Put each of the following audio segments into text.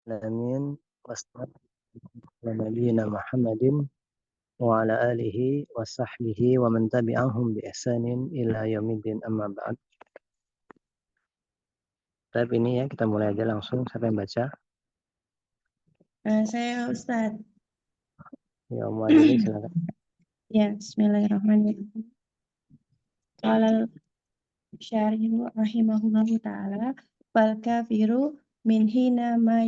Alamin wassalatu ala nabiyyina Muhammadin wa ala alihi wa sahbihi wa man tabi'ahum bi ihsanin ila yaumiddin, amma ba'd. Tab ini ya, kita mulai aja langsung. Siapa yang baca? Saya Ustadz. Ya, Muadili silakan. Ya, bismillahirrahmanirrahim. Qala syarihu rahimahullahu ta'ala fal kafiru min hina ma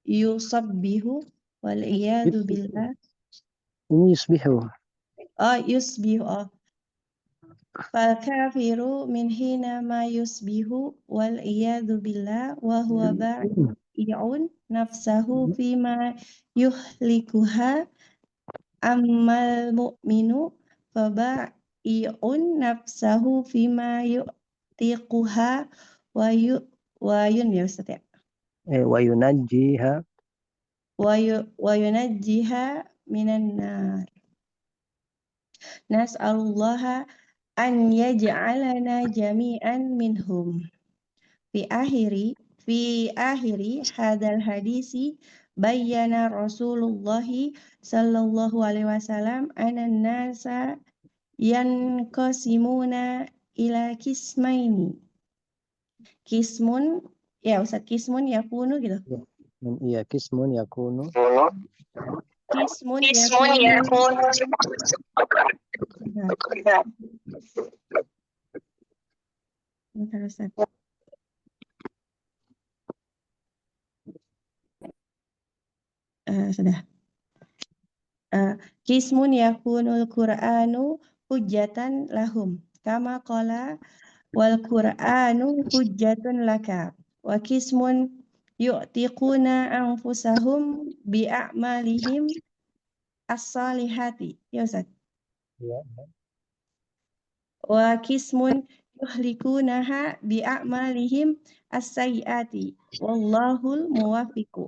yusabbihu wal iyadu billah. Ini yusbihu. Yusbihu. Fal kafiru min hina ma yusbihu wal iyadu billah wa huwa ba'i'un nafsahu fima yuhlikuha ammal mu'minu faba'i'un nafsahu fima yu'tiquha wa ya Ustaz ya. Wa yunajjiha. Wa yunajjiha minan nar. Nas'alullaha an yaj'alana jami'an minhum. Fi akhiri hadal hadisi bayyana Rasulullah sallallahu alaihi wasallam anan nasa yanqasimuna ila kismaini. Kismun ya Ustaz, kismun yakunu gitu. Iya, kismun yakunu. Kismun yakunu. Bentar Ustaz. Sudah. Kismun yakunul Qur'anu hujjatan lahum kama qala wal Qur'anu hujjatun laka wa kismun yu'tiquna anfusahum bi a'malihim as-salihati. Ya Ustaz. Ya. Wa kismun yuhlikunaha bi a'malihim as-sayyiati wallahul muwaffiqu.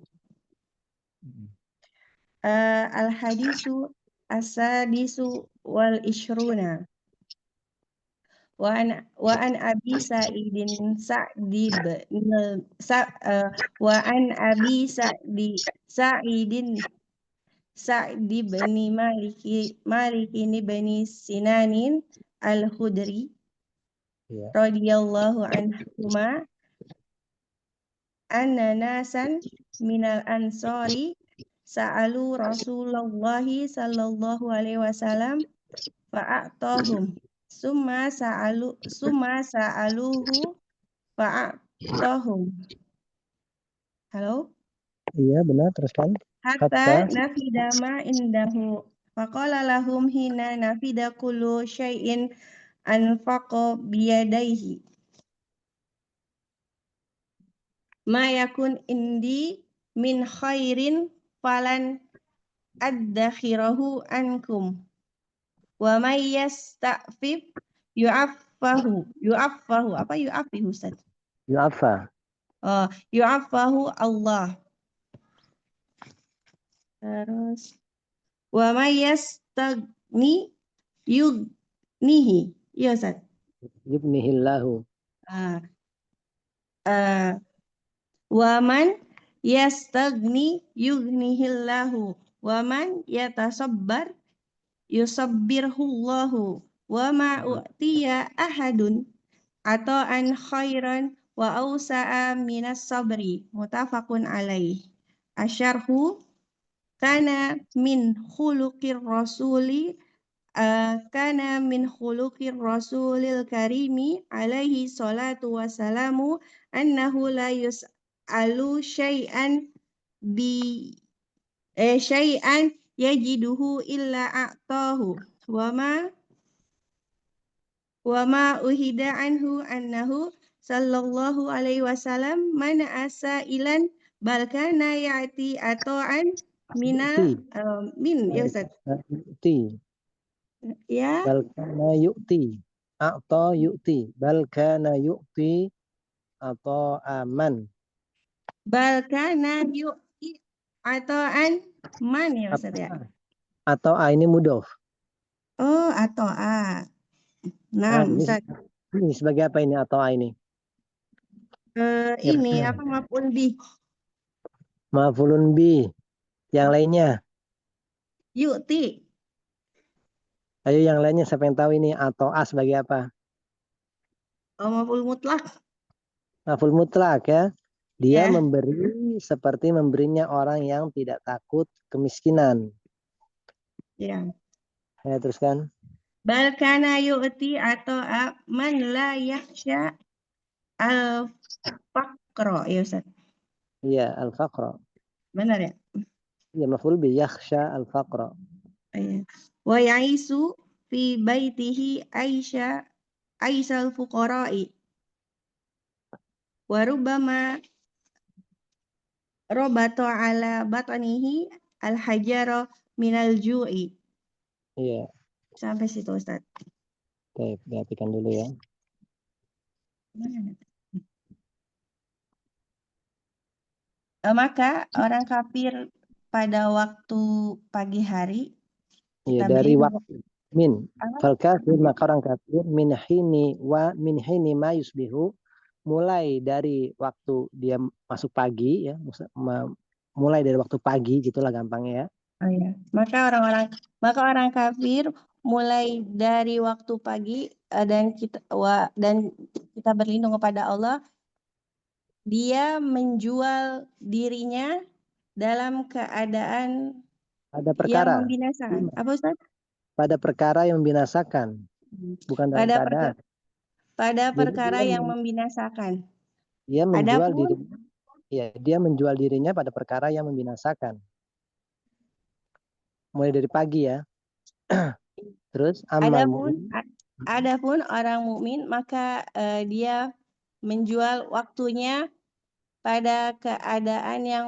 Al-hadisu as-sadisu wal ishruna wa an Abi Sa'idin Sa'di bin Malik bin Sinanin al-Khudri radhiyallahu anhuma anna nasan minal ansari sa'alu Rasulullah sallallahu alaihi wasallam fa'atahum summa sa'aluhu fa'atahum. Halo? Iya, benar, teruskan. Hatta nafida ma indahu faqala lahum hina nafida kullu syai'in anfaqa biyadaihi ma yakun indi min khairin falan addakhirahu ankum wa may yasta'fif yu'affahu apa yu'affihu Ustaz? Yu'affa. Yu'affahu Allah. Terus wa may yastagni yugnihi. Ya Ustaz. Yubnihillahu. Wa man yastagni yughnihillahu wa man yatasabbar yusabbirhullahu wa ma u'tiya ahadun ata'an khairan wa awsa'a minas sabri mutafaqun alaih. Asyarhu kana min khuluqir rasulil karimi alaihi salatu wassalamu annahu la yus'alu syai'an syai'an yajiduhu illa a'tahu wa ma uhida anhu annahu sallallahu alaihi wasallam man asailan bal kana ya'ti ata'an min ya Ustaz. Ya. Bal kana yu'ti. A'ta yu'ti. Bal kana yu'ti atau aman. Bal kana yu'ti ata'an man ya Ustaz ya. Atau a ini mudhof. Oh, atau a. Nah, Ustaz. Ini sebagai apa ini atau a ini? Ini apa maf'ul bih? Maf'ulun bi. Yang lainnya. Yu'ti. Ayo yang lainnya siapa yang tahu ini atau A sebagai apa? Oh, maf'ul mutlak. Maf'ul mutlak ya. Dia Ya. memberi seperti memberinya orang yang tidak takut kemiskinan. Ya. Ya, teruskan. Bal kana yu'ti atau man la yakhsha al-faqra. Ya, Ustaz. Iya, al-faqra. Benar ya? Iya, maf'ul bi yakhsha al-faqra. Iya. Wa ya'isu fi baitihi aisal fuqara'i. Wa rubbama robato ala batanihi al-hajara minal ju'i. Iya, Sampai situ, Ustaz. baik, perhatikan dulu ya. Maka orang kafir pada waktu pagi hari Iya, kita dari berlindung waktu min apa? fal kafir maka orang kafir min hini ma yusbihu, mulai dari waktu dia masuk pagi ya, mulai dari waktu pagi gitulah gampangnya ya. Oh ya. Maka orang kafir mulai dari waktu pagi dan kita berlindung kepada Allah, dia menjual dirinya dalam keadaan Ada yang perkara, membinasakan. Apa, Ustaz? pada perkara yang membinasakan, bukan dalam Pada keadaan. pada Jadi perkara yang membinasakan. dia menjual Adapun diri, ya dia menjual dirinya pada perkara yang membinasakan. Mulai dari pagi ya. Terus amal adapun mu'min, adapun orang mukmin maka dia menjual waktunya pada keadaan yang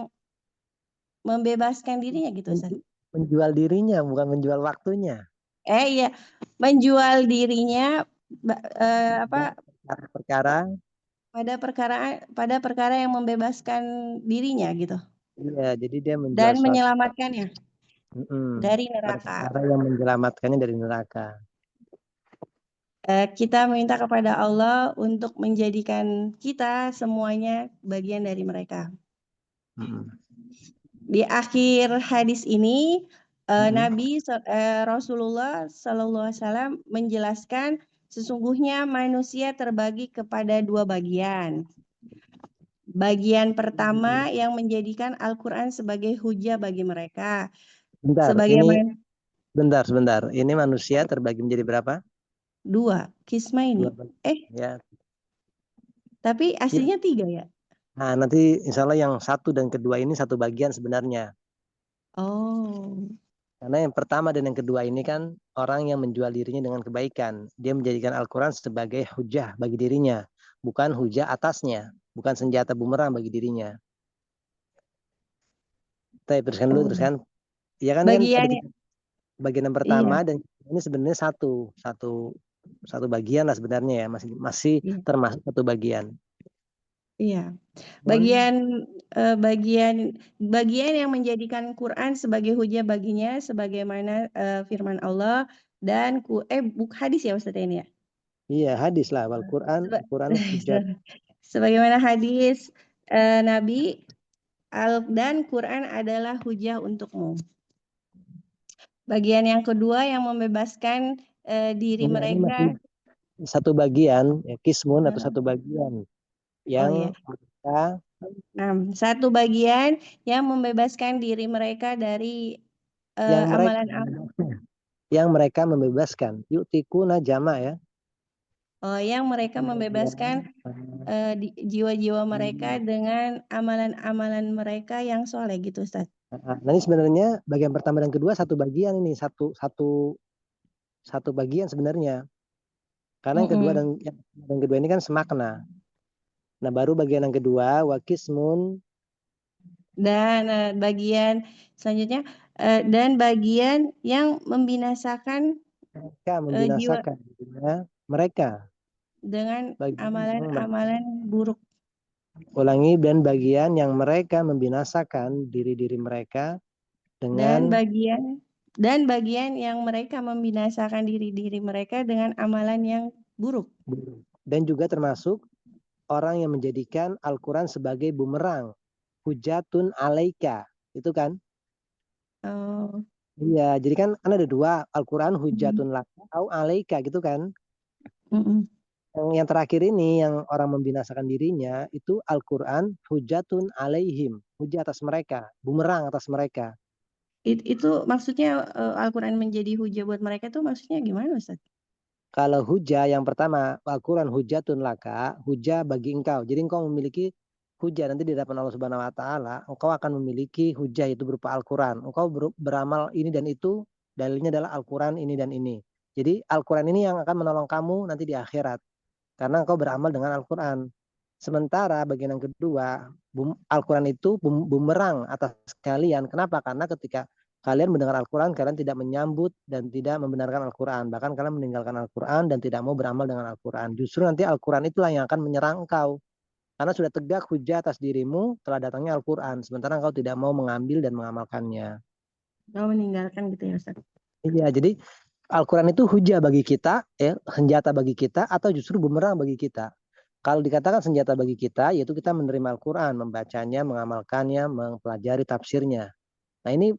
membebaskan dirinya gitu, Ustaz. menjual dirinya bukan menjual waktunya. Iya, menjual dirinya apa Perkara, pada perkara yang membebaskan dirinya gitu iya, jadi dia menjual dan suatu menyelamatkannya dari pada neraka. perkara yang menyelamatkannya dari neraka. Kita minta kepada Allah untuk menjadikan kita semuanya bagian dari mereka. Di akhir hadis ini Nabi Rasulullah SAW menjelaskan sesungguhnya manusia terbagi kepada dua bagian. Bagian pertama yang menjadikan Al-Quran sebagai hujah bagi mereka. Sebagaimana Sebentar. Ini manusia terbagi menjadi berapa? dua, kisma ini. Ya. Tapi Ya. aslinya tiga ya? Nah, nanti insya Allah yang satu dan kedua ini satu bagian sebenarnya. Oh. Karena yang pertama dan yang kedua ini kan orang yang menjual dirinya dengan kebaikan. Dia menjadikan Al-Quran sebagai hujah bagi dirinya. Bukan hujah atasnya. Bukan senjata bumerang bagi dirinya. Teruskan dulu, teruskan. Ya kan Bagian tadi bagian yang iya, pertama dan ini sebenarnya satu bagian lah sebenarnya ya, masih iya. termasuk satu bagian. Iya. Bagian yang menjadikan Quran sebagai hujah baginya sebagaimana firman Allah dan hadis ya Ustaz ini ya. Iya, hadis lah wal Quran, Seba- Quran hujjat. Sebagaimana hadis Nabi dan Quran adalah hujah untukmu. Bagian yang kedua yang membebaskan diri Ini masih mereka. satu bagian, ya, kismun atau satu bagian Oh ya. yang mereka Satu bagian yang membebaskan diri mereka dari yang mereka amalan yang mereka membebaskan. Yu'tikuna jama ya. yang mereka membebaskan jiwa-jiwa mereka dengan amalan-amalan mereka yang soleh gitu, Ustaz. Nah, ini sebenarnya bagian pertama dan kedua satu bagian ini, satu bagian sebenarnya. Karena yang kedua dan kedua ini kan semakna. Nah, baru bagian yang kedua wakismun Dan bagian selanjutnya dan bagian yang membinasakan mereka jiwa membinasakan mereka. dengan Bagian yang amalan-amalan buruk. ulangi, dan bagian yang mereka membinasakan diri-diri mereka Dan dengan bagian yang mereka membinasakan diri-diri mereka dengan amalan yang buruk. dan juga termasuk orang yang menjadikan Al-Quran sebagai bumerang. hujatun alaika. Itu kan? Oh. Iya, jadi kan ada dua, Al-Quran hujatun laka au alaika gitu kan. Yang terakhir ini yang orang membinasakan dirinya itu Al-Quran hujatun alaihim, hujah atas mereka, bumerang atas mereka. Itu maksudnya Al-Quran menjadi hujah buat mereka tuh maksudnya gimana Ustaz? Kalau hujah yang pertama Al-Quran hujatun laka, hujah bagi engkau. Jadi engkau memiliki hujah nanti di hadapan Allah Subhanahu Wa Taala. Engkau akan memiliki hujah itu berupa Al-Quran. Engkau beramal ini dan itu, dalilnya adalah Al-Quran ini dan ini. Jadi Al-Quran ini yang akan menolong kamu nanti di akhirat. Karena engkau beramal dengan Al-Quran. Sementara bagian yang kedua, Al-Quran itu bumerang atas kalian. Kenapa? Karena ketika kalian mendengar Al-Quran, kalian tidak menyambut dan tidak membenarkan Al-Quran. Bahkan kalian meninggalkan Al-Quran dan tidak mau beramal dengan Al-Quran. Justru nanti Al-Quran itulah yang akan menyerang engkau. Karena sudah tegak hujah atas dirimu telah datangnya Al-Quran. Sementara engkau tidak mau mengambil dan mengamalkannya. Oh, meninggalkan gitu ya Ustaz. Iya, jadi Al-Quran itu hujah bagi kita, ya, senjata bagi kita, atau justru bumerang bagi kita. Kalau dikatakan senjata bagi kita, yaitu kita menerima Al-Quran, membacanya, mengamalkannya, mempelajari tafsirnya. Nah ini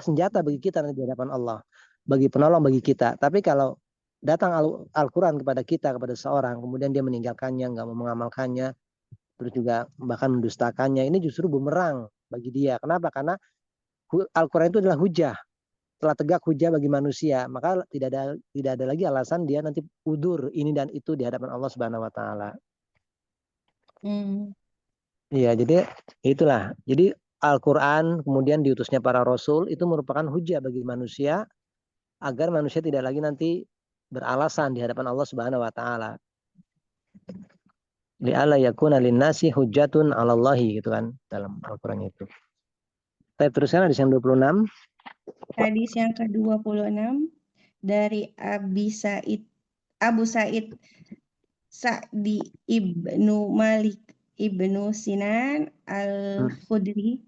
senjata bagi kita di hadapan Allah, bagi penolong bagi kita. Tapi kalau datang Al-Quran kepada kita, kepada seorang, kemudian dia meninggalkannya, nggak mau mengamalkannya, terus juga bahkan mendustakannya, ini justru bumerang bagi dia. Kenapa? Karena Al-Quran itu adalah hujah, telah tegak hujah bagi manusia, maka tidak ada lagi alasan dia nanti udur ini dan itu di hadapan Allah Subhanahu Wa Taala. Iya, jadi itulah. Jadi Al-Quran kemudian diutusnya para rasul itu merupakan hujah bagi manusia agar manusia tidak lagi nanti beralasan di hadapan Allah Subhanahu Wa Taala. Li'alla yakuna linnasi hujjatun 'alallahi gitu kan dalam Al-Quran itu. Kita teruskan hadis yang 26. Hadis yang ke-26 dari Abu Sa'id Sa'di ibnu Malik ibnu Sinan al-Khudri.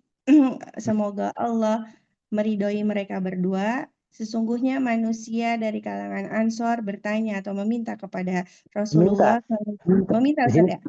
Semoga Allah meridhoi mereka berdua. Sesungguhnya manusia dari kalangan Ansor bertanya atau meminta kepada Minta. Rasulullah. Meminta Di Ustaz sini ya?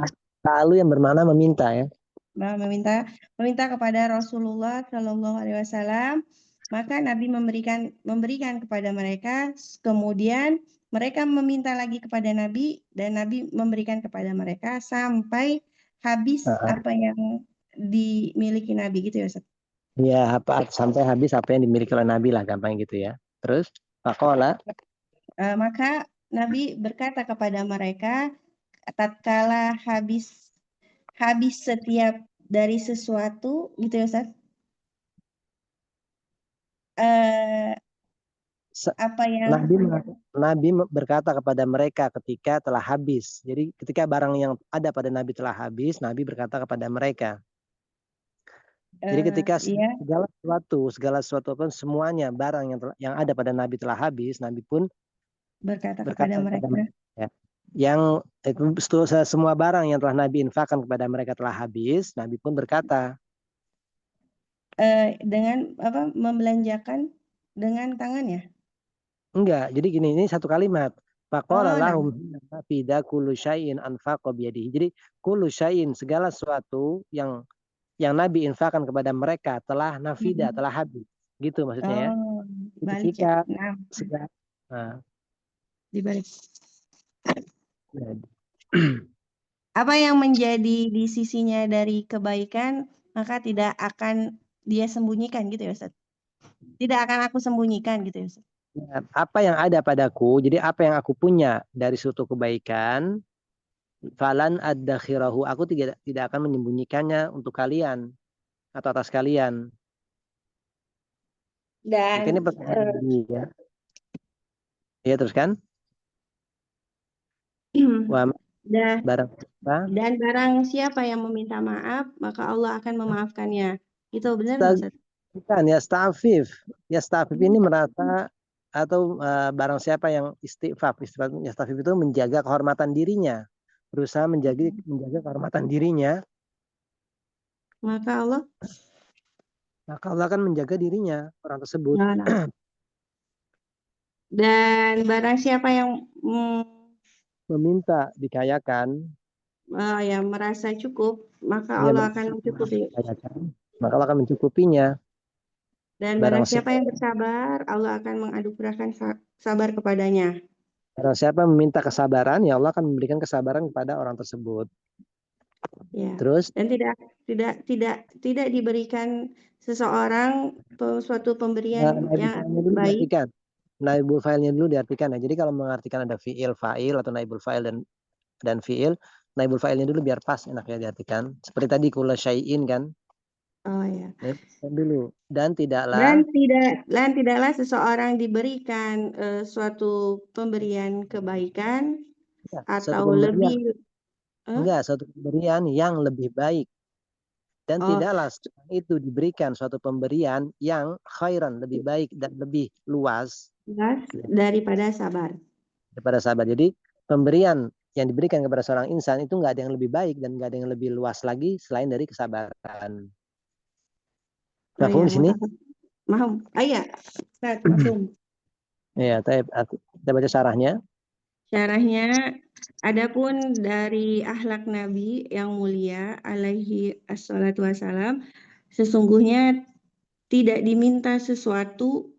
lalu yang bermakna meminta ya. Meminta kepada Rasulullah Shallallahu Alaihi Wasallam, maka Nabi memberikan kepada mereka, kemudian mereka meminta lagi kepada Nabi dan Nabi memberikan kepada mereka sampai habis apa yang dimiliki Nabi gitu ya Ustaz. Ya, sampai habis apa yang dimiliki oleh Nabi lah, gampang gitu ya. Terus, faqala, Maka Nabi berkata kepada mereka, tatkala habis setiap dari sesuatu gitu ya Ustaz. Apa yang Nabi berkata kepada mereka ketika telah habis. Jadi ketika barang yang ada pada Nabi telah habis, Nabi berkata kepada mereka. Jadi ketika iya, segala sesuatu pun semuanya barang yang ada pada Nabi telah habis, Nabi pun berkata kepada berkata kepada mereka. mereka. Ya. Yang semua barang yang telah Nabi infakkan kepada mereka telah habis, Nabi pun berkata. Dengan apa? Membelanjakan dengan tangannya? Enggak, jadi gini, ini satu kalimat. Faqala Oh, nah. lahum fida kullu syai'in anfaqa biyadihi. Jadi kullu syai'in segala sesuatu yang Nabi infakkan kepada mereka telah nafida, telah habis. Gitu maksudnya ya. Oh, balik ya. Ketika Nah, segala dibalik. ya. Apa yang menjadi di sisinya dari kebaikan, maka tidak akan dia sembunyikan gitu ya Ustaz. Tidak akan aku sembunyikan gitu ya Ustaz. Apa yang ada padaku, jadi apa yang aku punya dari suatu kebaikan, falan addakhirahu, aku tidak akan menyembunyikannya untuk kalian atau atas kalian. Maka ini Dan pertanyaan ya. Ya terus kan? Wah, dan barang siapa yang meminta maaf, maka Allah akan memaafkannya. Itu benar nggak Ustaz? Bukan, Yastafif ini merasa atau barang siapa yang istifaf Yastafif itu menjaga kehormatan dirinya, berusaha menjaga kehormatan dirinya, Maka Allah akan menjaga dirinya orang tersebut. nah. Dan barang siapa yang Meminta dikayakan, yang merasa cukup, maka Ya, Allah akan mencukupi. maka Allah akan mencukupinya. Dan Barang barang siapa yang bersabar, Allah akan menganugerahkan sabar kepadanya. Barang siapa meminta kesabaran, ya Allah akan memberikan kesabaran kepada orang tersebut. Ya. Terus Dan tidak diberikan seseorang suatu pemberian naibul yang fa'ilnya dulu baik. diartikan. Naibul fa'ilnya dulu diartikan ya. Jadi kalau mengartikan ada fi'il, fa'il atau naibul fa'il dan fi'il, naibul fa'ilnya dulu biar pas enaknya diartikan. Seperti tadi kula syai'in kan. Oh ya. Naibul fa'il dulu. Dan tidaklah Tidaklah seseorang diberikan suatu pemberian kebaikan suatu atau pemberian lebih suatu pemberian yang lebih baik. Dan oh tidaklah itu diberikan suatu pemberian yang khairan, lebih baik dan lebih luas jelas daripada sabar. daripada sabar. Jadi pemberian yang diberikan kepada seorang insan itu nggak ada yang lebih baik dan nggak ada yang lebih luas lagi selain dari kesabaran. Oh Mafhum ya, di sini? mahum. Iya, Ustaz, mahum. Ya, kita baca syarahnya. Syarahnya, adapun dari akhlak Nabi yang mulia alaihi assalatu wassalam, sesungguhnya tidak diminta sesuatu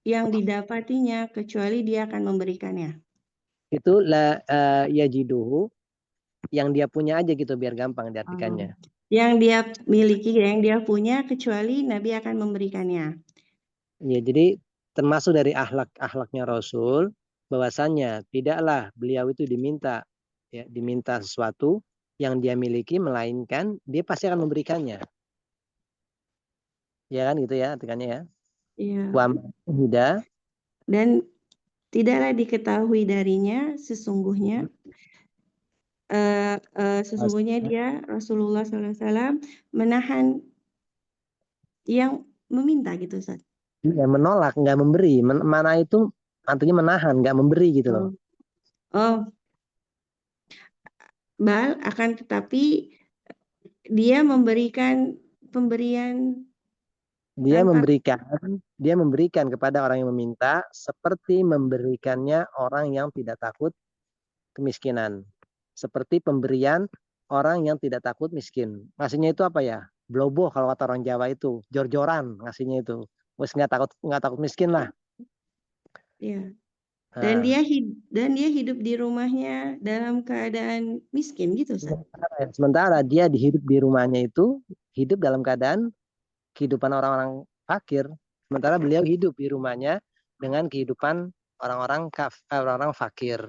yang didapatinya kecuali dia akan memberikannya. Itu la yajiduhu, yang dia punya aja gitu biar gampang Oh. diartikannya. Yang dia miliki, yang dia punya, kecuali Nabi akan memberikannya. Ya, jadi termasuk dari akhlaknya Rasul bahwasannya tidaklah beliau itu diminta sesuatu yang dia miliki, melainkan dia pasti akan memberikannya. Ya kan gitu ya artikannya ya. Iya. Wa huda, Dan tidaklah diketahui darinya sesungguhnya dia Rasulullah SAW menahan yang meminta gitu Ustaz. ya, menolak, nggak memberi. Mana itu artinya menahan, nggak memberi gitu loh. Oh, bal akan tetapi dia memberikan pemberian Dia tanpa memberikan kepada orang yang meminta seperti memberikannya orang yang tidak takut kemiskinan. Seperti pemberian orang yang tidak takut miskin. Ngasihnya itu apa ya? Bloboh kalau kata orang Jawa itu, jor-joran ngasihnya itu. Wes nggak takut miskin lah. ya. Dan Nah, dia hidup di rumahnya dalam keadaan miskin gitu Ustaz. sementara dia hidup di rumahnya itu hidup dalam keadaan kehidupan orang-orang fakir. Sementara beliau hidup di rumahnya dengan kehidupan orang-orang fakir.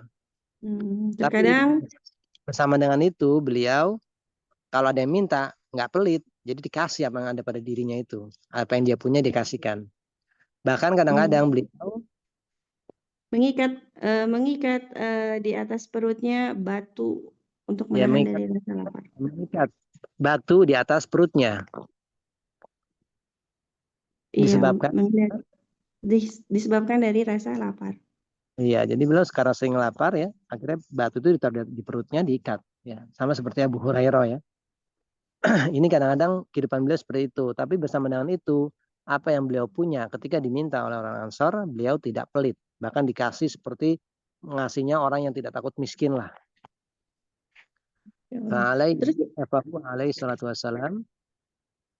Tapi Terkadang bersama dengan itu beliau kalau ada yang minta nggak pelit, jadi dikasih apa yang ada pada dirinya itu, apa yang dia punya dikasihkan. Bahkan kadang-kadang beliau mengikat di atas perutnya batu untuk ya menahan dari rasa lapar. mengikat batu di atas perutnya Iya, disebabkan disebabkan dari rasa lapar. iya, jadi beliau sekarang sering lapar ya, akhirnya batu itu ditaruh di perutnya diikat ya, sama seperti Abu Hurairah ya. Ini kadang-kadang kehidupan beliau seperti itu, tapi bersama dengan itu apa yang beliau punya ketika diminta oleh orang Ansor, beliau tidak pelit, bahkan dikasih seperti ngasihnya orang yang tidak takut miskin lah. Terus Alaihi salatu wassalam.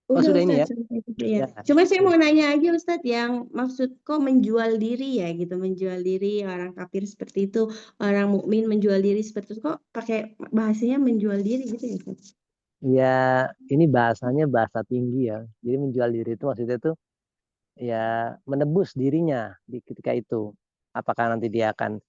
Oh udah sudah ini ya? Ustaz, ya. Ya. Cuma saya mau nanya aja Ustaz, yang maksud kok menjual diri ya gitu, menjual diri orang kafir seperti itu, orang mukmin menjual diri seperti itu, kok pakai bahasanya menjual diri gitu ya Ustaz? Ya, ini bahasanya bahasa tinggi ya. Jadi menjual diri itu maksudnya itu ya menebus dirinya di ketika itu. Apakah nanti dia akan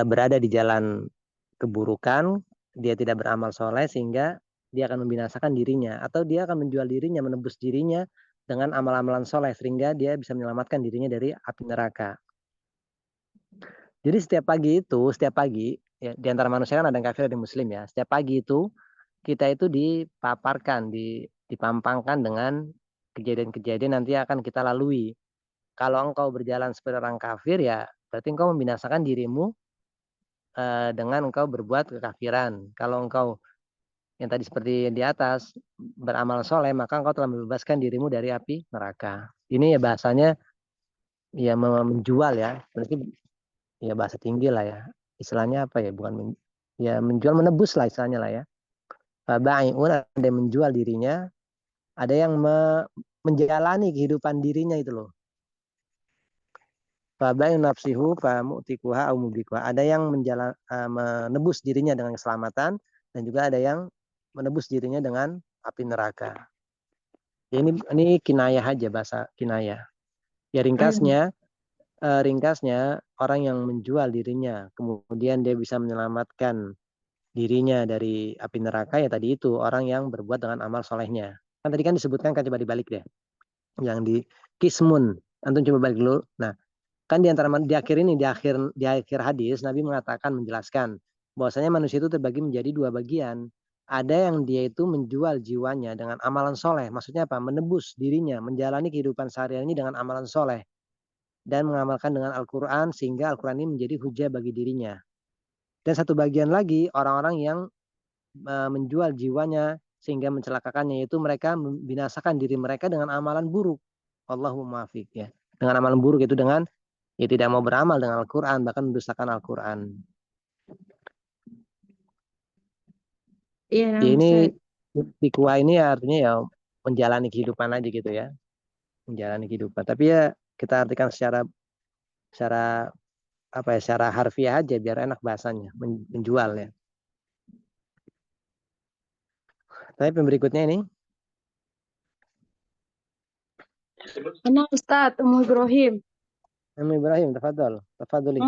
berada di jalan keburukan, dia tidak beramal soleh sehingga dia akan membinasakan dirinya, atau dia akan menjual dirinya, menebus dirinya dengan amal-amalan soleh sehingga dia bisa menyelamatkan dirinya dari api neraka. Jadi setiap pagi ya, di antara manusia kan ada yang kafir ada yang muslim ya. Setiap pagi itu kita itu dipaparkan, dipampangkan dengan kejadian-kejadian nanti akan kita lalui. Kalau engkau berjalan seperti orang kafir ya berarti engkau membinasakan dirimu dengan engkau berbuat kekafiran. Kalau engkau yang tadi seperti di atas beramal soleh maka engkau telah membebaskan dirimu dari api neraka. Ini ya bahasanya ya menjual ya. Berarti ya bahasa tinggi lah ya. Istilahnya apa ya? Bukan ya menjual menebus lah istilahnya lah ya. Fabai'un, ada yang menjual dirinya, ada yang menjalani kehidupan dirinya itu loh. Fabai'un nafsihu famu'tikuha au mubikuha. Ada yang menebus dirinya dengan keselamatan, dan juga ada yang menebus dirinya dengan api neraka. Ya, ini kinayah aja, bahasa kinayah. Ya ringkasnya orang yang menjual dirinya, kemudian dia bisa menyelamatkan dirinya dari api neraka, ya tadi itu orang yang berbuat dengan amal solehnya. Kan tadi kan disebutkan, kan coba dibalik deh. Yang di Kismun, antum coba balik dulu. Nah, kan di akhir hadis Nabi mengatakan, menjelaskan bahwasanya manusia itu terbagi menjadi dua bagian. Ada yang dia itu menjual jiwanya dengan amalan soleh. Maksudnya apa? Menebus dirinya, menjalani kehidupan sehari-hari ini dengan amalan soleh. Dan mengamalkan dengan Al-Quran, sehingga Al-Quran ini menjadi hujah bagi dirinya. Dan satu bagian lagi, orang-orang yang menjual jiwanya sehingga mencelakakannya, yaitu mereka membinasakan diri mereka dengan amalan buruk. Allahumma muwaffiq, ya. Dengan amalan buruk itu dengan ya tidak mau beramal dengan Al-Quran, bahkan mendustakan Al-Quran. Iya, Ya, ini Ustaz. tikwa ini ya artinya ya menjalani kehidupan aja gitu ya. Menjalani kehidupan. Tapi ya kita artikan secara secara apa ya, secara harfiah aja biar enak bahasanya, menjual ya. Tapi yang berikutnya ini, Ana Ustaz Ibrahim. Nabi Ibrahim, tafadhali.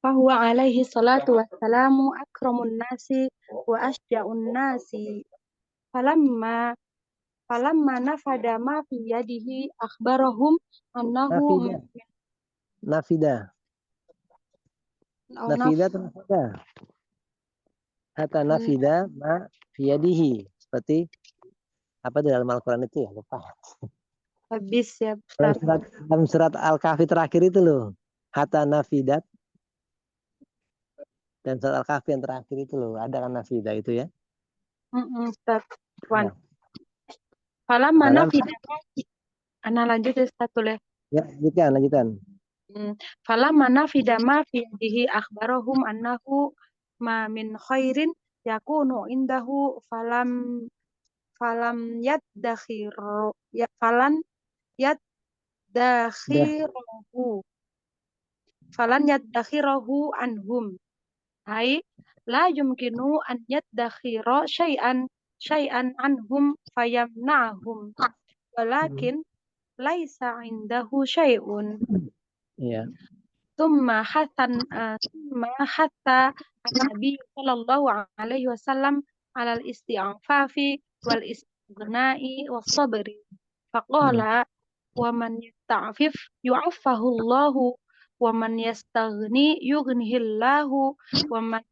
Fahuwa alaihi salatu wassalamu akramun nasi wa asja'un nasi. Falamma falamma nafada ma fi yadihi akhbarahum annahu Nafida, nafida, au naf nafida, nafida. Hatta nafida ma fiyadihi. Seperti apa di dalam Al-Quran itu ya, lupa. habis ya Dalam Ustaz. surat, dalam surat Al-Kahfi terakhir itu loh. Hatta nafidat. Dan surat Al-Kahfi yang terakhir itu loh. Ada kan nafida itu ya. Ustaz. Wan. Ya. Falamma Dalam, nafida ana lanjut ya Ustaz tulis. ya lanjutkan. Falamma nafida ma fi yadihi akhbarahum annahu ma min khairin yakunu indahu falam yadakhiru ya falan Udah. yadakhirahu falan yadakhirahu anhum hai la yumkinu an yadakhira syai'an anhum fayamna'hum walakin laisa indahu syai'un. Iya. ثم حث النبي صلى الله عليه وسلم على الاستعفاف والاستغناء والصبر فقال ومن يستعفف يعفه الله ومن يستغني يغنه الله ومن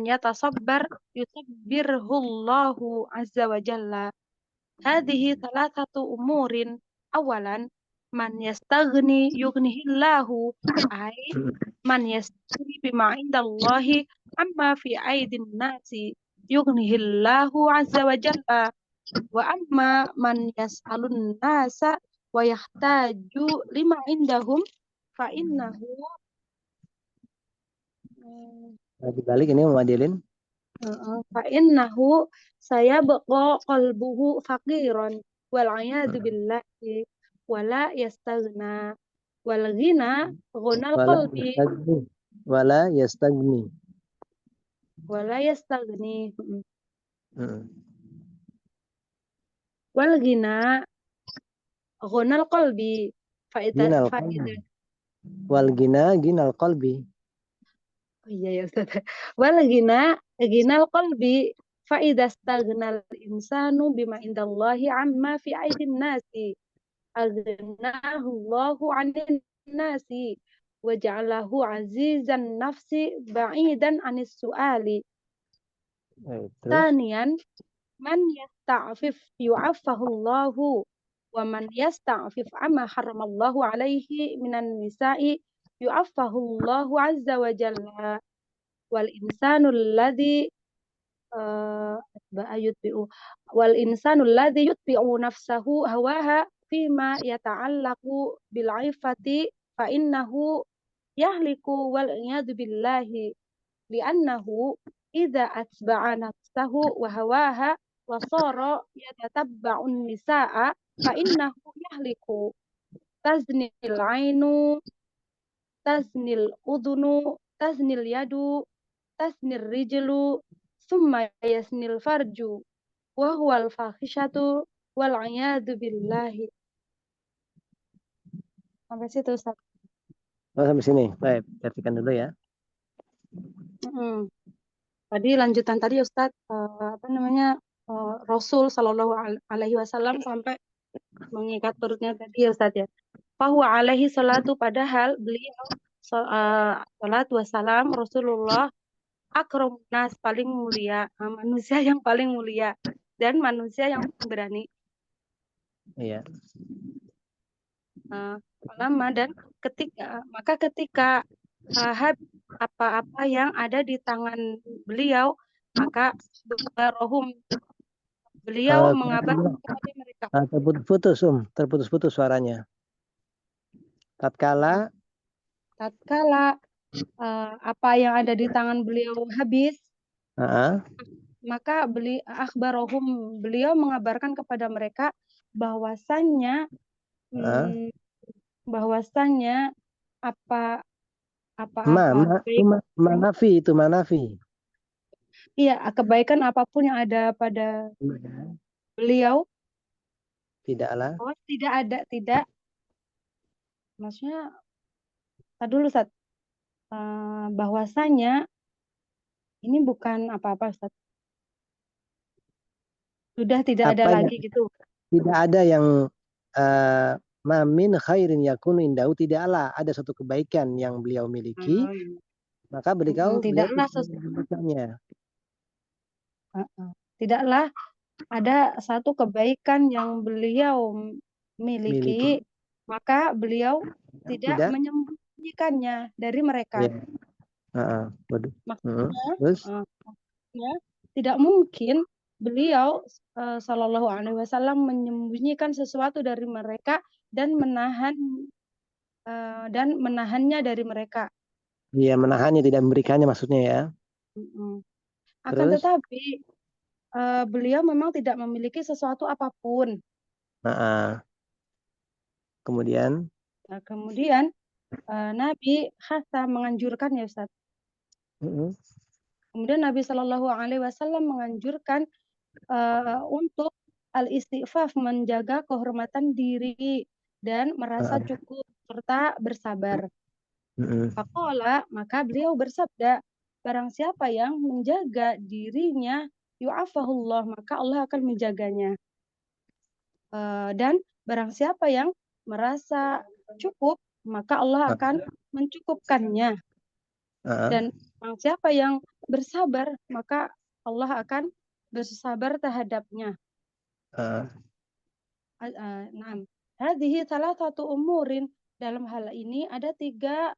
يتصبر يصبره الله عز وجل. هذه ثلاثة أمور. أولا من يستغني يغنه الله أي من يستغني بما عند الله أما في أيدي الناس يغنه الله عز وجل وأما من يسأل الناس ويحتاج لما عندهم فإنه Dibalik ini muadilin. فإنه سيبقى قلبه فقيرا والعياذ بالله ولا يستغنى والغنى غنى القلب Wala yastagni. ولا يستغني والغنى غنى القلب Ginal فإذا qalbi. Wal ginal qalbi. iya ya Ustaz. والغنى غنى القلب فإذا استغنى الإنسان بما عند الله عما في أيدي الناس أغناه الله عن الناس وجعله عزيز النفس بعيدا عن السؤال. ثانيا من يستعفف يعفه الله ومن يستعفف عما حرم الله عليه من النساء يعفه الله عز وجل. والإنسان الذي والإنسان الذي يتبع نفسه هواها فيما يتعلق بالعفة فإنه yahliku wal iyadu billahi li'annahu idza atba'a nafsahu wa hawaha wa sara yatatabba'un nisaa fa innahu yahliku taznil ainu taznil udhunu taznil yadu tasnir rijlu summa yasnil farju wa huwal fahishatu wal iyadu billahi. Sampai situ Ustaz. Oh, sampai sini. Baik, perhatikan dulu ya. Tadi lanjutan tadi Ustaz, Rasul Shallallahu Alaihi Wasallam sampai mengikat perutnya tadi ya Ustaz ya. Fahuwa alaihi salatu, padahal beliau salatu wassalam Rasulullah akram nas, paling mulia, manusia yang paling mulia dan manusia yang paling berani. Iya. Lama dan ketika apa-apa yang ada di tangan beliau, maka rohum beliau mengabarkan kepada mereka. Terputus-putus suaranya. Tatkala apa yang ada di tangan beliau habis, maka beliau mengabarkan kepada mereka bahwasannya manafi. Iya, kebaikan apapun yang ada pada beliau tidaklah. Oh, tidak. Maksudnya dulu Ustaz. Bahwasanya ini bukan apa-apa Ustaz. Sudah tidak ada lagi gitu. Tidak ada yang min khairin yakunu indahu, tidaklah ada suatu kebaikan yang beliau miliki, maka beliau tidaklah tidaklah ada satu kebaikan yang beliau miliki. Maka beliau tidak menyembunyikannya dari mereka. Maksudnya tidak mungkin beliau Shallallahu Alaihi Wasallam menyembunyikan sesuatu dari mereka dan menahannya dari mereka. Iya, menahannya, tidak memberikannya maksudnya ya. Akan tetapi beliau memang tidak memiliki sesuatu apapun. Kemudian Nabi Hasan menganjurkan ya Ustaz. Kemudian Nabi Shallallahu Alaihi Wasallam menganjurkan untuk al-istighfaf, menjaga kehormatan diri dan merasa cukup serta bersabar. Faqala, maka beliau bersabda, barang siapa yang menjaga dirinya, yu'afahullah, maka Allah akan menjaganya. Dan barang siapa yang merasa cukup, maka Allah akan mencukupkannya. Dan barang siapa yang bersabar, maka Allah akan bersabar terhadapnya. Hadhihi salah satu umurin, dalam hal ini ada 3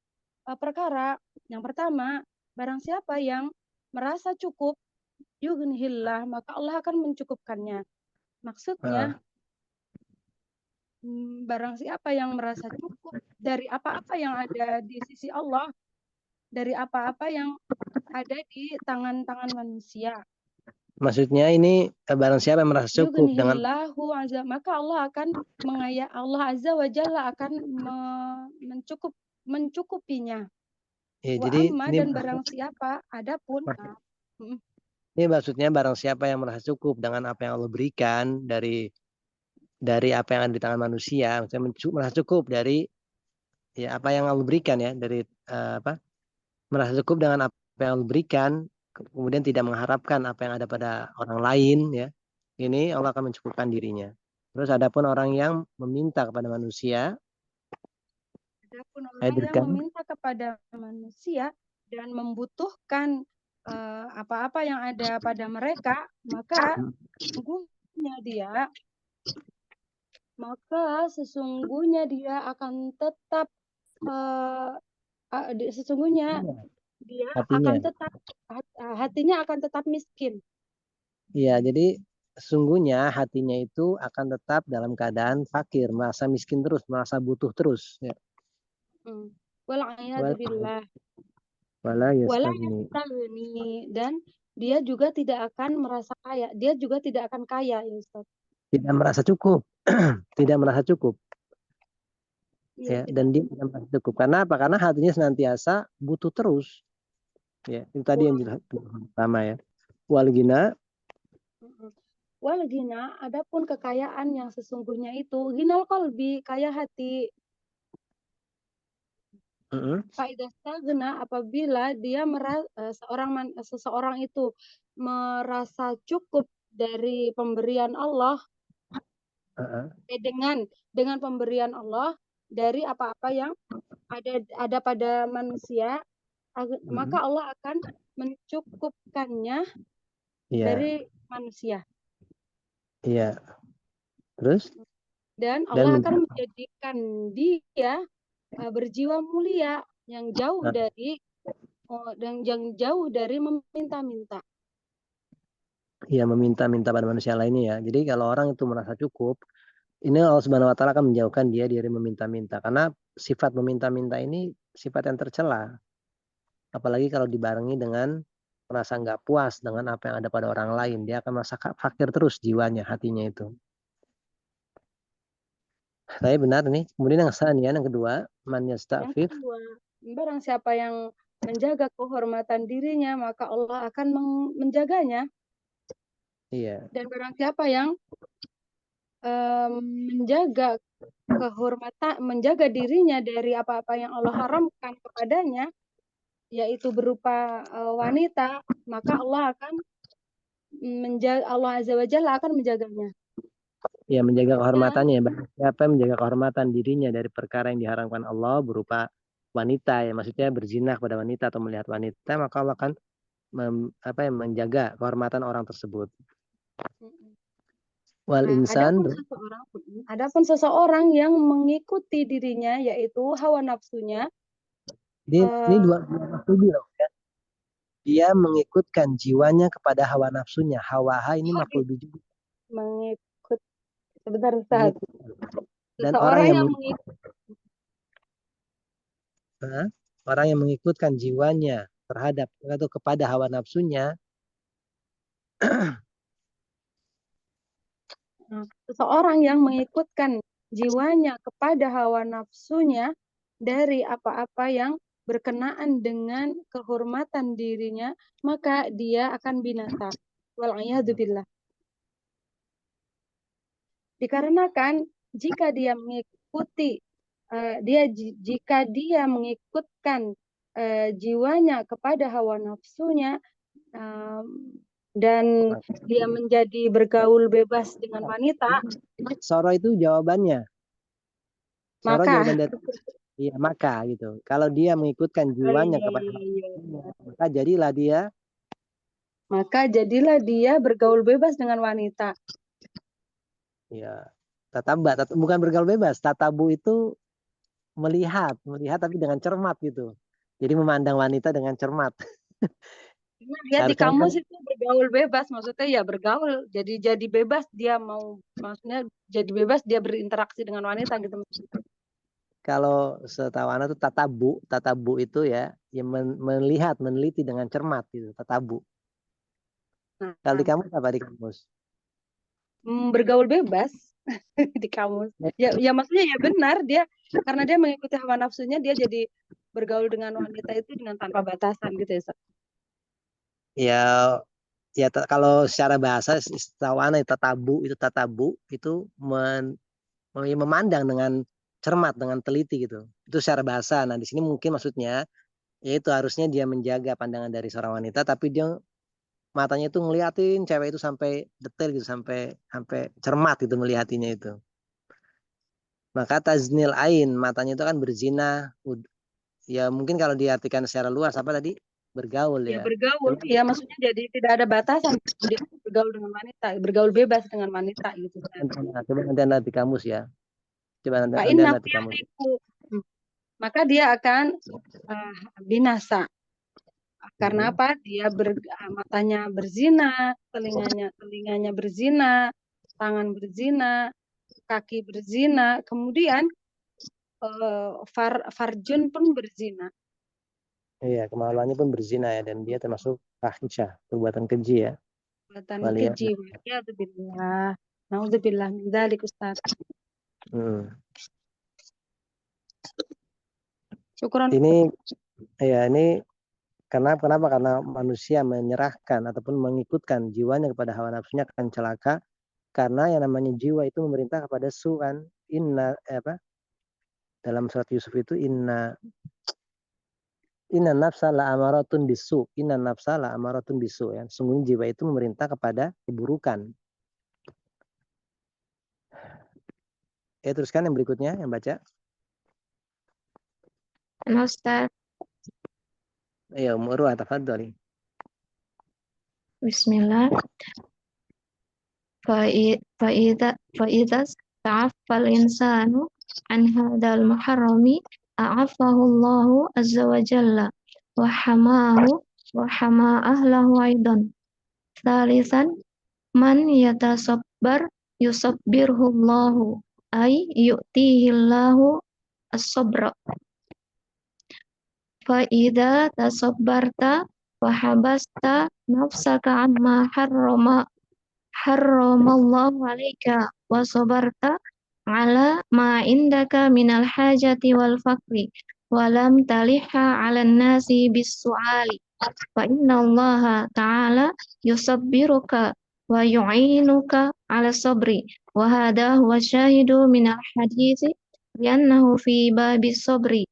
perkara. Yang pertama, barang siapa yang merasa cukup, yughnihillah, maka Allah akan mencukupkannya. Maksudnya, barang siapa yang merasa cukup dari apa-apa yang ada di sisi Allah, dari apa-apa yang ada di tangan-tangan manusia. Maksudnya ini barang siapa yang merasa cukup dengan maka Allah akan Allah Azza wa Jalla akan mencukupinya. Ya, jadi ini dan barang siapa adapun ini maksudnya barang siapa yang merasa cukup dengan apa yang Allah berikan dari apa yang ada di tangan manusia, maksudnya merasa cukup dari ya apa yang Allah berikan ya, dari merasa cukup dengan apa yang Allah berikan, kemudian tidak mengharapkan apa yang ada pada orang lain ya, ini Allah akan mencukupkan dirinya. Terus adapun orang yang meminta kepada manusia, dan membutuhkan apa-apa yang ada pada mereka, maka sesungguhnya dia akan tetap hatinya akan tetap miskin. Iya, jadi sesungguhnya hatinya itu akan tetap dalam keadaan fakir, merasa miskin terus, merasa butuh terus. Ya. Wal- billah. Wala Wala yastaghni. yastaghni, dan dia juga tidak akan merasa kaya. Dia juga tidak akan kaya, ya Ustaz. Tidak merasa cukup. Tidak merasa cukup. Iya, Ya, dan dia tidak merasa cukup. Karena apa? Karena hatinya senantiasa butuh terus. Ya, itu tadi yang jelas pertama ya. Wal gina. Wal gina, adapun kekayaan yang sesungguhnya itu ginal qalbi, kaya hati. Faidah stagna, apabila dia seseorang itu merasa cukup dari pemberian Allah, dengan pemberian Allah dari apa-apa yang ada pada manusia, maka Allah akan mencukupkannya dari manusia. Iya. Terus? Dan Allah akan menjadikan dia berjiwa mulia yang jauh dari meminta-minta. Iya, meminta-minta pada manusia lainnya ya. Jadi kalau orang itu merasa cukup, ini Allah Subhanahu wa taala akan menjauhkan dia dari meminta-minta, karena sifat meminta-minta ini sifat yang tercela. Apalagi kalau dibarengi dengan merasa nggak puas dengan apa yang ada pada orang lain, dia akan merasa fakir terus jiwanya, hatinya itu. Saya benar nih. Kemudian yang kedua, man yasta'fif. Barang siapa yang menjaga kehormatan dirinya, maka Allah akan menjaganya. Iya. Dan barang siapa yang menjaga kehormatan, menjaga dirinya dari apa-apa yang Allah haramkan kepadanya, yaitu berupa wanita, maka Allah akan Allah Azza wa Jalla akan menjaganya. Ya, menjaga kehormatannya. Siapa yang menjaga kehormatan dirinya dari perkara yang diharamkan Allah berupa wanita, ya maksudnya berzina kepada wanita atau melihat wanita, maka Allah akan menjaga kehormatan orang tersebut. Wal insan. Adapun seseorang yang mengikuti dirinya, yaitu hawa nafsunya. Ini dua nafsu loh ya. Dia mengikutkan jiwanya kepada hawa nafsunya. Hawaha ini maf'ul bihi. Mengikut. Sebentar, Ustaz. Dan orang yang mengikutkan jiwanya terhadap atau kepada hawa nafsunya. Seseorang yang mengikutkan jiwanya kepada hawa nafsunya dari apa-apa yang berkenaan dengan kehormatan dirinya, maka dia akan binasa. Wal'iyadzubillah. Dikarenakan jika dia mengikuti jika dia mengikutkan jiwanya kepada hawa nafsunya, dan dia menjadi bergaul bebas dengan wanita. Soro itu jawabannya. Soro maka jawaban dari iya, maka gitu. Kalau dia mengikutkan jiwanya kepada maka jadilah dia bergaul bebas dengan wanita. Ya, bukan bergaul bebas. Tatabu itu melihat tapi dengan cermat gitu. Jadi memandang wanita dengan cermat. Lihat di kamus itu bergaul bebas, maksudnya ya bergaul, jadi bebas dia maksudnya jadi bebas dia berinteraksi dengan wanita gitu. Kalau setahu anak itu tatabu itu ya, melihat, meneliti dengan cermat gitu, tatabu. Kalau di kamus apa di kamus? Bergaul bebas di kamus. Ya maksudnya ya benar, dia karena dia mengikuti hawa nafsunya, dia jadi bergaul dengan wanita itu dengan tanpa batasan gitu ya. Ya kalau secara bahasa setahu anak tatabu itu memandang dengan cermat, dengan teliti gitu. Itu secara bahasa. Nah, di sini mungkin maksudnya yaitu harusnya dia menjaga pandangan dari seorang wanita, tapi dia matanya itu ngeliatin cewek itu sampai detail gitu, sampai cermat gitu melihatinya itu. Maka taznil ain, matanya itu kan berzina. Ya mungkin kalau diartikan secara luas apa tadi? Bergaul ya. Bergaul. Ya maksudnya jadi tidak ada batasan dia bergaul dengan wanita, bergaul bebas dengan wanita gitu. Coba nanti Anda di kamus ya. Coba nanti di kamus. Maka dia akan binasa. Karena apa? Dia matanya berzina, telinganya berzina, tangan berzina, kaki berzina, kemudian farjun pun berzina. Iya, kemaluannya pun berzina ya, dan dia termasuk fahisyah, perbuatan keji ya. Perbuatan keji. Waliyadzubillah. Naudzubillah min dzalik, Ustaz. Syukuran. Ini kenapa? Karena manusia menyerahkan ataupun mengikutkan jiwanya kepada hawa nafsunya akan celaka, karena yang namanya jiwa itu memerintah kepada su'an. Dalam surat Yusuf itu inna nafsa la amaratun bisu. Inna nafsa la amaratun bisu ya. Sungguhnya jiwa itu memerintah kepada keburukan. Teruskan yang berikutnya, yang baca. Ustaz. Ya, Urwah, tafadhali. Bismillah. Fa'idha ta'affal insanu an hadal muharrami a'afahu Allahu azza wa jalla wa hamahu wa hama ahlahu aidan. Thalithan man yatasabbar yusabbirhu Allahu ay yu'tihi Allahu as-sabra. Fa'idha tasabbarta wa habasta nafsaka amma harramallahu alaika wa sabarta ala ma indaka minal hajati wal faqri wa lam taliha ala nasi bis su'ali fa inna allaha ta'ala yusabbiruka wa yu'inuka ala sabri wa hadha huwa syahidu minal hadithi liannahu fi babis sabri.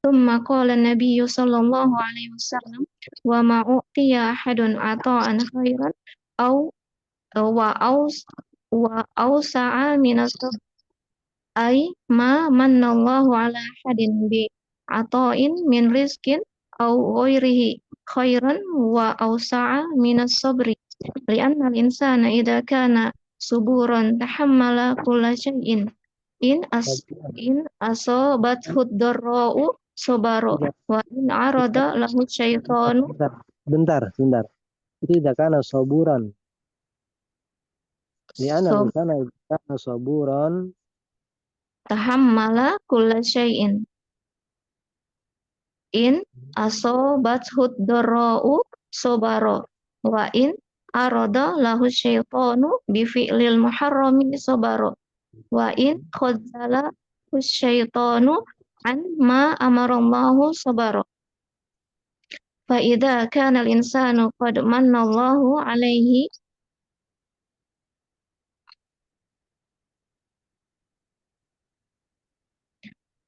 Thumma qala Nabi sallallahu alaihi wasallam wa ma u'tiya ahadun ata'an khairan aw wa awsa'a min as-sabr ay ma manallahu ala ahadin bi ata'in min rizqin aw ghairihi khairan wa awsa'a min as-sabri li'anna al-insana idza kana suburan tahammala kulla syai'in in asabathu ad-darra'u sabara wa in arada lahu syaitanu. Bentar. Itu tidak karena saburan. Li'anna al-insana idza kana saburan tahammala kulla syai'in in asabathu ad-darra'u sabara wa in arada lahu syaitanu bi fi'lil muharrami sabara wa in khadzala syaitanu an ma amarallahu sabara. Fa idza kana al-insanu qad manallahu alaihi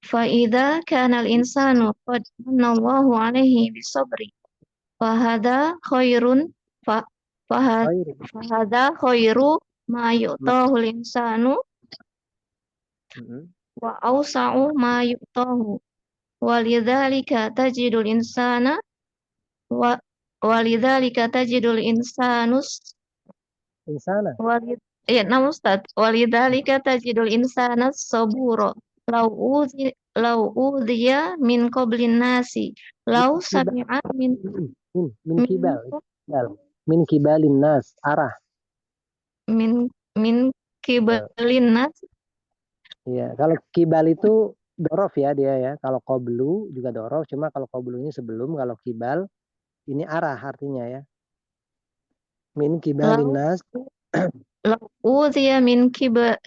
Fa'idha kanal insanu qad manallahu alaihi bisabri fahada khairun fahada khairu ma yu'tahu insanu wa awsa'u ma yu'tahu walidhalika tajidul insana walidhalika tajidul insanus insana walidhalika tajidul insana sabura lau udhiya min qablin nasi lau sami'a min kibalin nas arah min kibalin nas. Iya, kalau kibal itu dorof ya dia ya. Kalau qablu juga dorof, cuma kalau qablu ini sebelum, kalau kibal ini arah artinya ya. Min kibalin nas. Lau udhiya min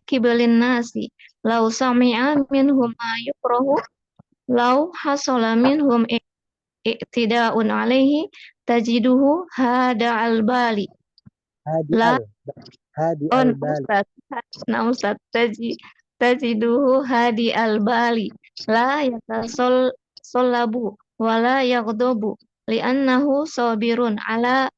kibalin nasi lau sami'a minhum ma yukrahu lau hasala minhum i'tida'un alaihi tajiduhu hada al-bali Ustaz tajiduhu hadi al-bali la yatasallabu wala yaghdabu li'annahu sabirun ala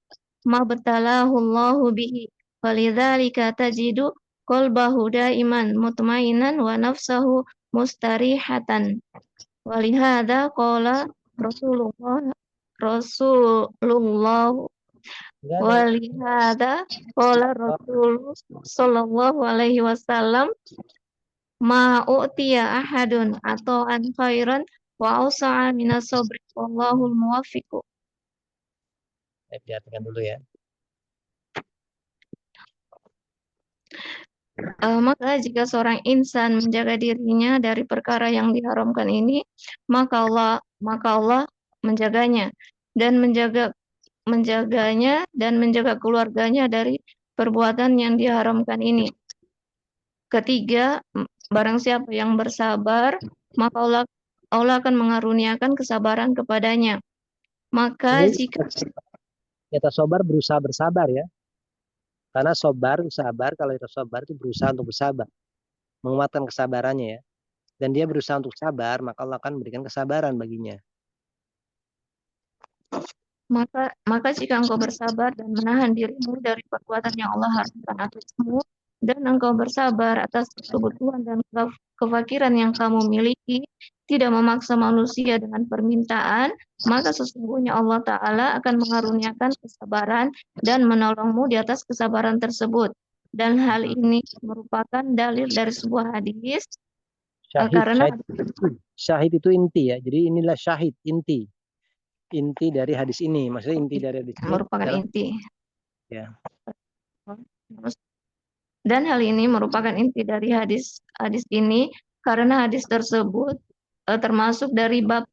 mabtalahu Allahu bihi walidzalika tajidu qalbahu daiman mutmainan wa nafsahu mustarihatan walihada qala Rasulullah walihada qala Rasul sallallahu alaihi wasallam ma u'tiya ahadun ata'an khairan wa awsa'a minas sabri wallahul muwaffiq. Perhatikan dulu ya. Maka jika seorang insan menjaga dirinya dari perkara yang diharamkan ini, maka Allah menjaganya dan menjaganya dan menjaga keluarganya dari perbuatan yang diharamkan ini. Ketiga, barang siapa yang bersabar, maka Allah akan mengaruniakan kesabaran kepadanya. Maka jika kita sobar berusaha bersabar ya. Karena sabar, kalau kita sabar itu berusaha untuk bersabar. Menguatkan kesabarannya ya. Dan dia berusaha untuk sabar, maka Allah akan memberikan kesabaran baginya. Maka jika engkau bersabar dan menahan dirimu dari perbuatan yang Allah haramkan atasmu, dan engkau bersabar atas kebutuhan dan kefakiran yang kamu miliki, tidak memaksa manusia dengan permintaan, maka sesungguhnya Allah Ta'ala akan mengaruniakan kesabaran dan menolongmu di atas kesabaran tersebut. Dan hal ini merupakan dalil dari sebuah hadis, karena syahid itu inti ya. Jadi inilah syahid, inti dari hadis ini. Maksudnya inti dari hadis ini merupakan inti. Ya. Dan hal ini merupakan inti dari hadis ini karena hadis tersebut termasuk dari bab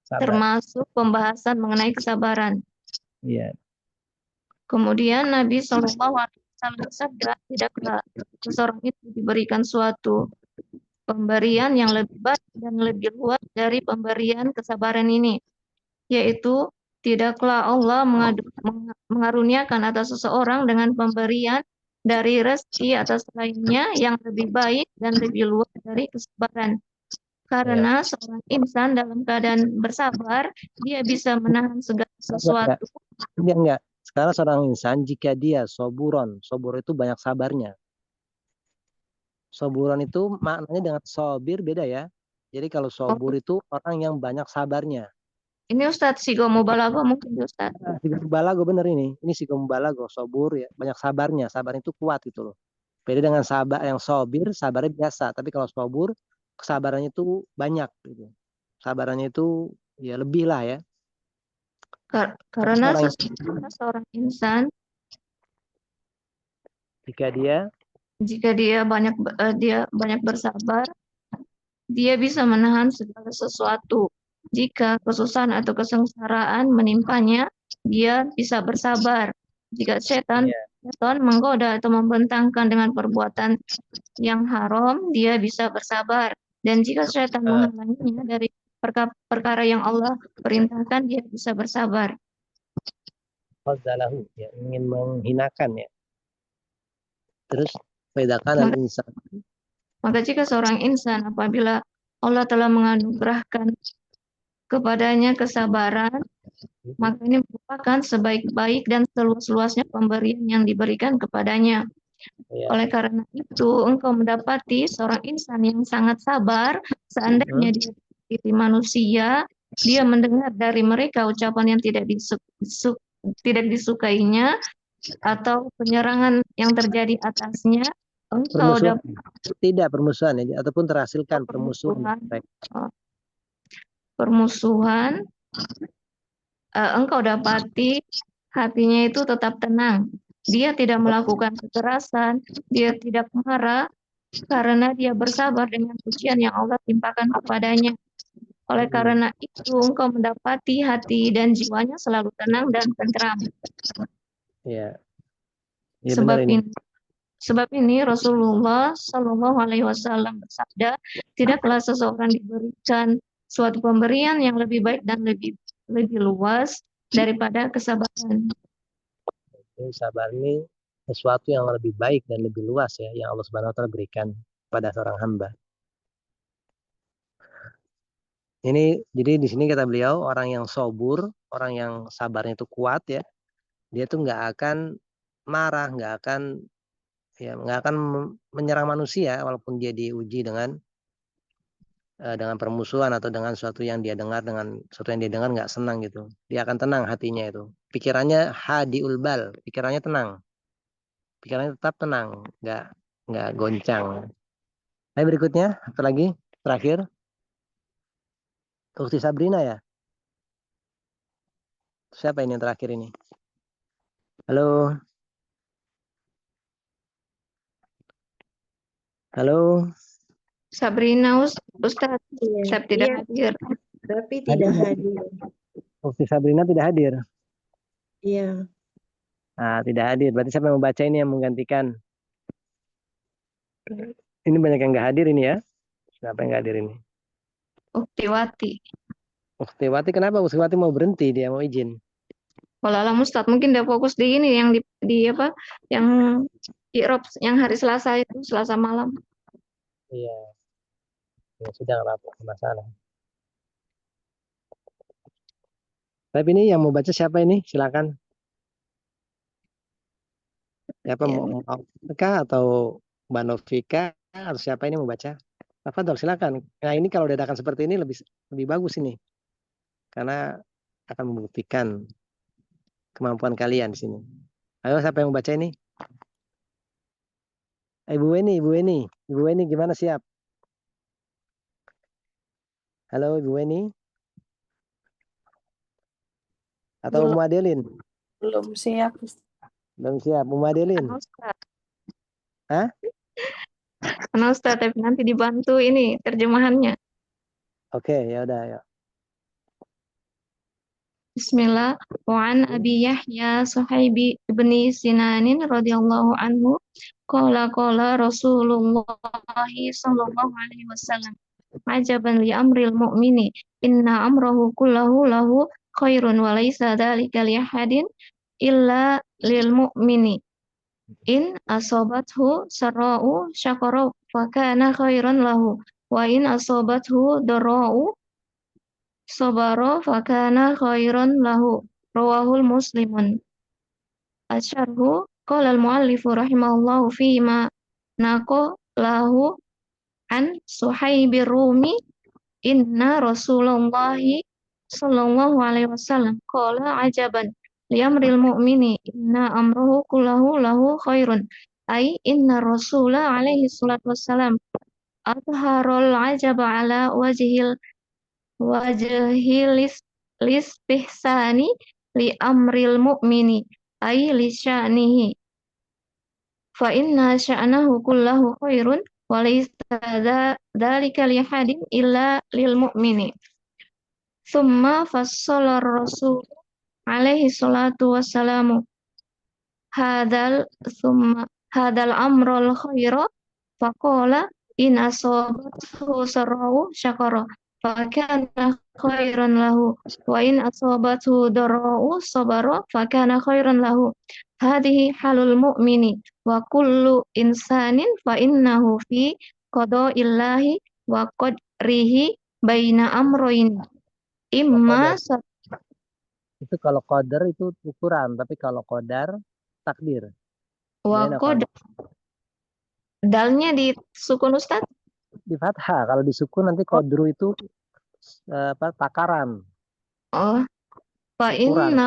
termasuk pembahasan mengenai kesabaran. Iya. Kemudian Nabi SAW bersabda, tidaklah seseorang itu diberikan suatu pemberian yang lebih baik dan lebih luas dari pemberian kesabaran ini, yaitu tidaklah Allah mengaruniakan atas seseorang dengan pemberian dari rezeki atas lainnya yang lebih baik dan lebih luas dari kesabaran. Karena seorang insan dalam keadaan bersabar, dia bisa menahan segala sesuatu. Enggak. Sekarang seorang insan jika dia sobur itu banyak sabarnya. Soburon itu maknanya dengan sobir beda ya. Jadi kalau sobur itu orang yang banyak sabarnya. Ini Ustadz Sigo Mubalago mungkin Ustadz. Sigo Mubalago bener ini. Ini Sigo Mubalago, sobur ya, banyak sabarnya. Sabar itu kuat gitu loh. Beda dengan sabar yang sobir, sabarnya biasa. Tapi kalau sobur, kesabarannya itu banyak gitu. Sabarannya itu ya lebih lah ya. Karena seorang insan jika dia banyak bersabar, dia bisa menahan segala sesuatu. Jika kesusahan atau kesengsaraan menimpanya, dia bisa bersabar. Jika setan menggoda atau membentangkan dengan perbuatan yang haram, dia bisa bersabar. Dan jika setan menghalanginya dari perkara yang Allah perintahkan, dia bisa bersabar. Fadzalahu, ya, ingin menghinakan ya. Terus bedakan al-insan. Maka jika seorang insan apabila Allah telah menganugerahkan kepadanya kesabaran, maka ini merupakan sebaik-baik dan seluas-luasnya pemberian yang diberikan kepadanya. Oleh karena itu, engkau mendapati seorang insan yang sangat sabar, seandainya dia diri manusia, dia mendengar dari mereka ucapan yang tidak disukainya, atau penyerangan yang terjadi atasnya, engkau tidak permusuhan ya, ataupun terhasilkan permusuhan. Engkau dapati hatinya itu tetap tenang. Dia tidak melakukan kekerasan, dia tidak marah, karena dia bersabar dengan ujian yang Allah timpakan kepadanya. Oleh karena itu, engkau mendapati hati dan jiwanya selalu tenang dan tentram. Ya. Sebab ini Rasulullah Shallallahu Alaihi Wasallam bersabda, tidaklah seseorang diberikan suatu pemberian yang lebih baik dan lebih luas daripada kesabaran. Sabar ini sesuatu yang lebih baik dan lebih luas ya, yang Allah Subhanahu Wa Taala berikan pada seorang hamba. Ini jadi di sini kata beliau, orang yang sobur, orang yang sabarnya itu kuat ya, dia tuh nggak akan marah, nggak akan menyerang manusia walaupun dia diuji dengan permusuhan atau dengan sesuatu yang dia dengar, nggak senang gitu. Dia akan tenang hatinya itu. Pikirannya hadiul bal, pikirannya tenang. Pikirannya tetap tenang, nggak goncang. Nah, berikutnya apa lagi? Terakhir. Ukti Sabrina ya? Siapa ini yang terakhir ini? Halo. Halo. Sabrina Ustaz, Iya, Ustaz tidak iya, hadir. tapi tidak hadir. Ukti Sabrina tidak hadir. Iya. Tidak hadir. Berarti siapa yang membaca ini yang menggantikan? Ini banyak yang nggak hadir ini ya. Siapa yang nggak hadir ini? Uktiwati. Uktiwati, kenapa Uktiwati mau berhenti? Dia mau izin. Walau Ustaz mungkin dia fokus di ini yang di apa? Yang Irob yang hari Selasa itu, Selasa malam. Iya. Ya sudah, nggak apa-apa, masalah. Tapi ini yang mau baca siapa ini? Silakan. Siapa Ya. mau Kak atau Mbak Novika atau siapa ini mau baca? Tafadhol, silakan. Nah, ini kalau dadakan seperti ini lebih bagus ini. Karena akan membuktikan kemampuan kalian di sini. Ayo, siapa yang mau baca ini? Ibu Weni gimana, siap? Halo Ibu Weni? Atau Belum, Umu Adelin? belum siap. Belum siap. Umu Adelin? Karena Ustaz. Hah? Karena Ustaz, tapi nanti dibantu ini terjemahannya. Oke, ya udah ya. Bismillah. Wa an Abi Yahya Suhaibi ibni Sinanin radhiyallahu anhu qala Rasulullah sallallahu alaihi wasallam ajaban li amril mu'mini inna amrahu kullahu lahu khairun wa laisa dzalika li ahadin illa lil mu'mini in asobathu sarra'u syakara fa kana khairan lahu wa in asobathu darra'u sabara fa kana khairan lahu rawahul muslimun asyarhu qala al muallifu rahimahullahu fi ma naqo lahu an Suhaibir Rumi inna Rasulullahi sallallahu alaihi wasallam qala ajaban liamril mu'mini inna amruhu kullahu lahu khairun ay inna Rasula alaihi salatu wassalam atharul ajaba ala wajhil listihsani li amril mu'mini ay li sya'nihi fa inna sya'nahu kullahu khairun wa laysa dzalika li ahadin illa lil mu'mini. Tsumma fassala Rasul alaihi salatu wassalamu hadal amrul khaira faqala in asabathu sarau syakara fakana khairan lahu wa in asabathu darau sabara fakana khairan lahu hadhihi halul mu'mini wa kullu insanin fa innahu fi qada'illahi wa qadrihi baina amroin imma Itu kalau qadar itu ukuran, tapi kalau qadar takdir. wa qadar dalnya di sukun Ustaz? Di fathah. Kalau di sukun nanti qadru itu takaran. Oh, Ukuran.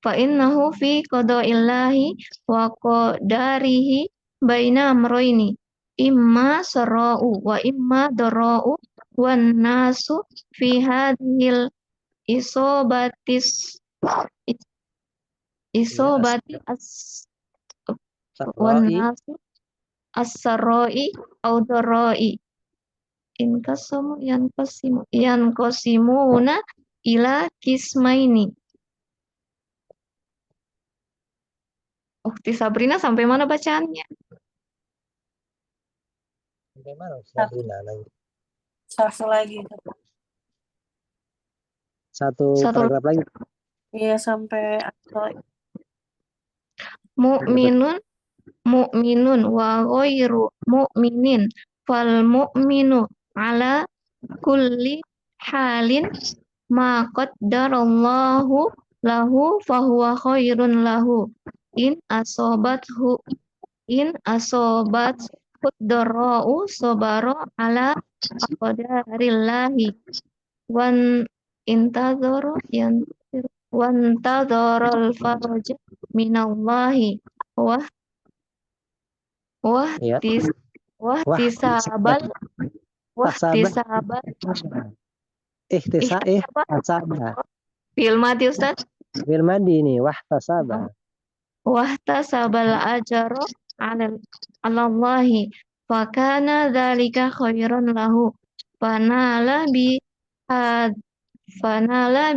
fa innahu fi qada'illahi wa qadarihi baina amroini imma sarau wa imma darau wan nasu fi hadhil isobati wan nasu as-sarai au darai yanqasimuna ila kismaini. Ukti Sabrina sampai mana bacaannya? Sampai mana Sabrina? Satu lagi. Satu paragraf lagi. Iya, sampai Mu'minun wa ghairu mu'minin fal mu'minu ala kulli halin ma qaddarallahu lahu fahuwa khairun lahu in asobathu darra'u sabara ala aqdarillahi wan intadhara wantadharal faraja minallahi wahtisabal fil madi Ustaz? Fil madi ini wahtasaba. Wahtasabal ajra 'alallahi Fakana dzalika khairan lahu. Fanala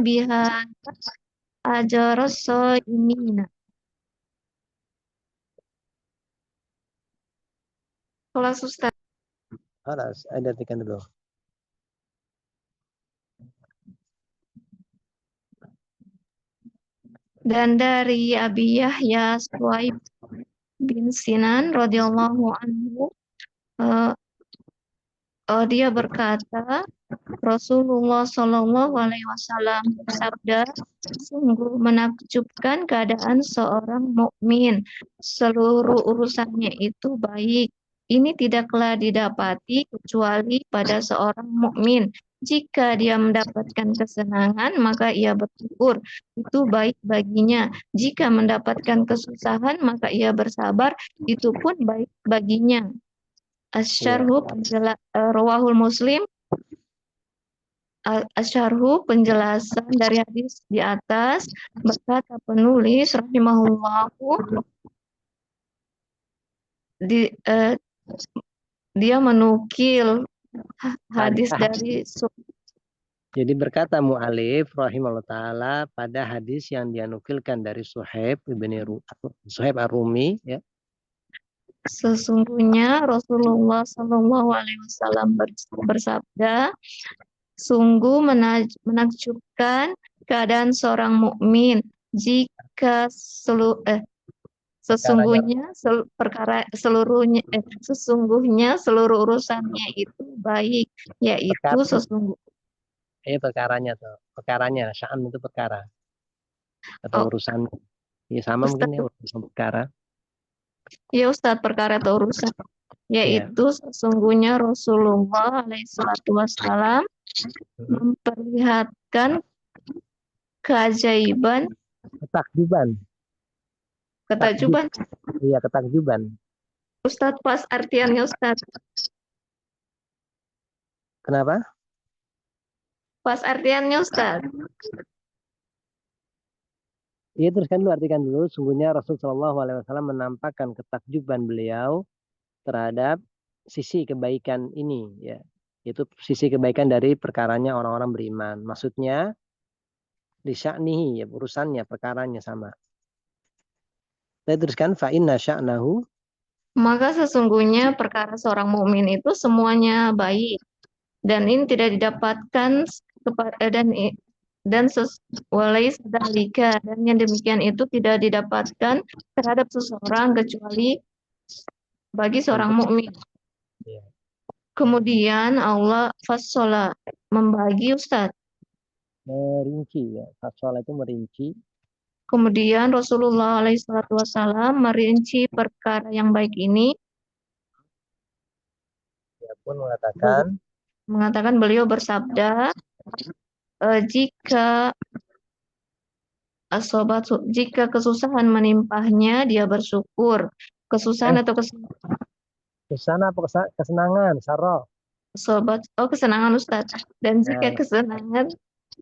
biha ajras shaimina. Kelas Ustaz. Halas, ada artikan dulu. Dan dari Abi Yahya Suwaib bin Sinan radhiyallahu anhu, dia berkata, Rasulullah Shallallahu Alaihi Wasallam bersabda, sungguh menakjubkan keadaan seorang mukmin, seluruh urusannya itu baik. Ini tidaklah didapati kecuali pada seorang mukmin. Jika dia mendapatkan kesenangan, maka ia bersyukur. Itu baik baginya. Jika mendapatkan kesusahan, maka ia bersabar. Itu pun baik baginya. Asyarhu Rawahul Muslim. Asyarhu penjelasan dari hadis di atas, berkata penulis rahimahullahu, dia menukil hadis dari Jadi berkata mu'alif rahimahullah ta'ala pada hadis yang dia nukilkan dari Suhaib Ar-Rumi, ya. Sesungguhnya Rasulullah Shallallahu Alaihi Wasallam bersabda, sungguh menakjubkan keadaan seorang mukmin jika sesungguhnya seluruh urusannya itu baik, yaitu perkaranya sya'an itu perkara atau urusan, ya sama Ustaz, mungkin ya, urusan perkara. Ya Ustadz, perkara atau urusan, yaitu sesungguhnya Rasulullah SAW memperlihatkan keajaiban, ketakjuban. Iya, ketakjuban. Ustadz, pas artiannya Ustadz. Kenapa? Pas artiannya Ustadz. Iya, teruskan dulu, artikan dulu. Sungguhnya Rasulullah SAW menampakkan ketakjuban beliau terhadap sisi kebaikan ini, ya. Itu sisi kebaikan dari perkaranya orang-orang beriman. Maksudnya di sya'nihi, ya, urusannya, perkaranya sama. Saya teruskan fa inna sya'nahu, maka sesungguhnya perkara seorang mukmin itu semuanya baik, dan ini tidak didapatkan dan yang demikian itu tidak didapatkan terhadap seseorang kecuali bagi seorang mukmin. Kemudian Allah fassola, membagi Ustaz. Merinci, ya. Fassola itu merinci. Kemudian Rasulullah SAW merinci perkara yang baik ini. Dia pun mengatakan beliau bersabda, jika kesusahan menimpahnya, dia bersyukur. Kesusahan atau kesusahan apa kesenangan, sarah. Kesenangan Ustaz. Dan jika kesenangan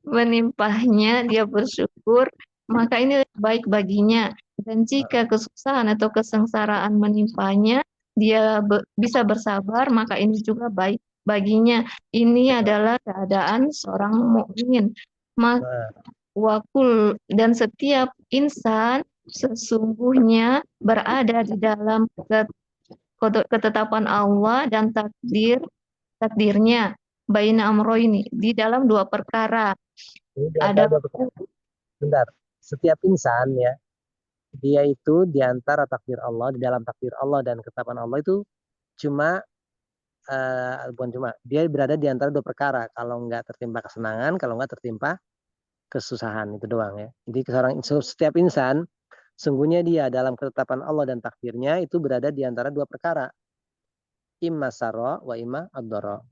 menimpahnya, dia bersyukur, maka ini baik baginya. Dan jika kesusahan atau kesengsaraan menimpahnya, dia bisa bersabar, maka ini juga baik baginya. Ini adalah keadaan seorang mukmin. Dan setiap insan sesungguhnya berada di dalam ketetapan Allah dan takdirnya, baina amroini, di dalam dua perkara. Bentar, setiap insan, ya, dia itu di antara takdir Allah, di dalam takdir Allah dan ketetapan Allah itu dia berada di antara dua perkara. Kalau nggak tertimpa kesenangan, kalau nggak tertimpa kesusahan, itu doang, ya. Jadi setiap insan sungguhnya dia dalam ketetapan Allah dan takdirnya itu berada di antara dua perkara, imma sarra wa imma ad-dara.